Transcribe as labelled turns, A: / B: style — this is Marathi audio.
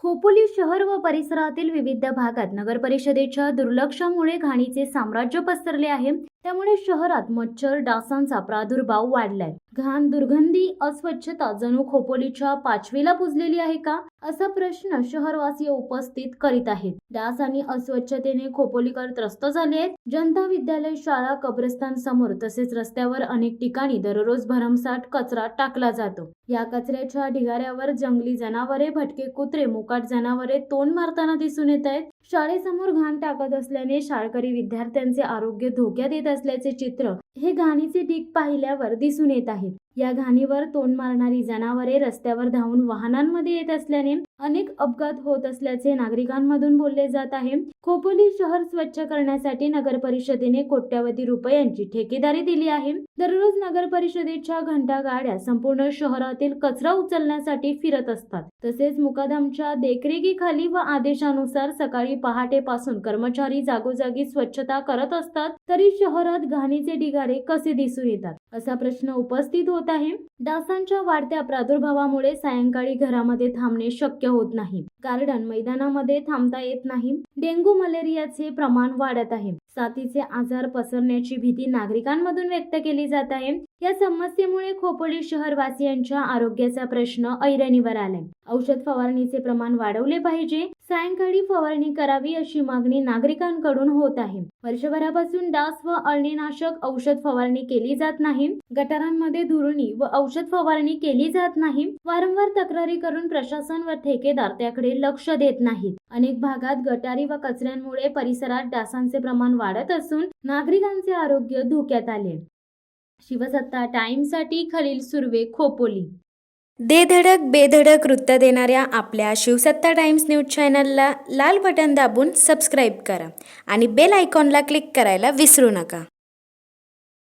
A: खोपोली शहर व परिसरातील विविध भागात नगर परिषदेच्या दुर्लक्षामुळे घाणीचे साम्राज्य पसरले आहे। त्यामुळे शहरात मच्छर डासांचा प्रादुर्भाव वाढलाय। घाण, दुर्गंधी, अस्वच्छता जणू खोपोलीच्या पाचवीला पुजलेली आहे का, असा प्रश्न शहरवासी उपस्थित करीत आहेत। डास आणि अस्वच्छतेने खोपोलीकर त्रस्त झाले आहेत। जनता विद्यालय, शाळा, कब्रस्तान समोर तसेच रस्त्यावर अनेक ठिकाणी दररोज भरमसाठ कचरा टाकला जातो। या कचऱ्याच्या ढिगाऱ्यावर जंगली जनावरे, भटके कुत्रे, मोकाट जनावरे तोंड मारताना दिसून येत आहेत। शाळेसमोर घाण टाकत असल्याने शाळकरी विद्यार्थ्यांचे आरोग्य धोक्यात येत असल्याचे चित्र हे घाणीचे ढीग पाहिल्यावर दिसून येत आहे। या घाणीवर तोंड मारणारी जनावरे रस्त्यावर धावून वाहनांमध्ये येत असल्याने अनेक अपघात होत असल्याचे नागरिकांमधून बोलले जात आहे। खोपोली शहर स्वच्छ करण्यासाठी नगर परिषदेने कोट्यावधी रुपयांची ठेकेदारी दिली आहे। दररोज नगर परिषदेच्या घंटा गाड्या संपूर्ण शहरातील कचरा उचलण्यासाठी फिरत असतात। तसेच मुकादमच्या देखरेखीखाली व आदेशानुसार सकाळी पहाटेपासून कर्मचारी जागोजागी स्वच्छता करत असतात, तरी शहरात घाणीचे ढिगारे कसे दिसून येतात, असा प्रश्न उपस्थित होत आहे। डासांच्या वाढत्या प्रादुर्भावामुळे सायंकाळी घरामध्ये थांबणे शक्य होत नाही, गार्डन मैदानामध्ये थांबता येत नाही। डेंग्यू, मलेरियाचे प्रमाण वाढत आहे। साथीचे आजार पसरण्याची भीती नागरिकांमधून व्यक्त केली जात आहे। या समस्येमुळे खोपोली शहरवासियांच्या आरोग्याचा प्रश्न ऐरणीवर आलाय। औषध फवारणीचे प्रमाण वाढवले पाहिजे, सायंकाळी फवारणी करावी अशी मागणी नागरिकांकडून होत आहे। वर्षभरापासून डास व अळीनाशक औषध फवारणी केली जात नाही। गटारांमध्ये धुळणी व औषध फवारणी केली जात नाही। वारंवार तक्रारी करून प्रशासन व ठेकेदार त्याकडे लक्ष देत नाहीत। अनेक भागात गटारी व कचऱ्यांमुळे परिसरात डासांचे प्रमाण वाढत असून नागरिकांचे आरोग्य धोक्यात आले। शिवसत्ता टाइम्ससाठी खलील सुर्वे, खोपोली।
B: दे धडक बेधडक वृत्त देणाऱ्या आपल्या शिवसत्ता टाइम्स न्यूज चॅनलला लाल बटन दाबून सबस्क्राईब करा आणि बेल आयकॉनला क्लिक करायला विसरू नका।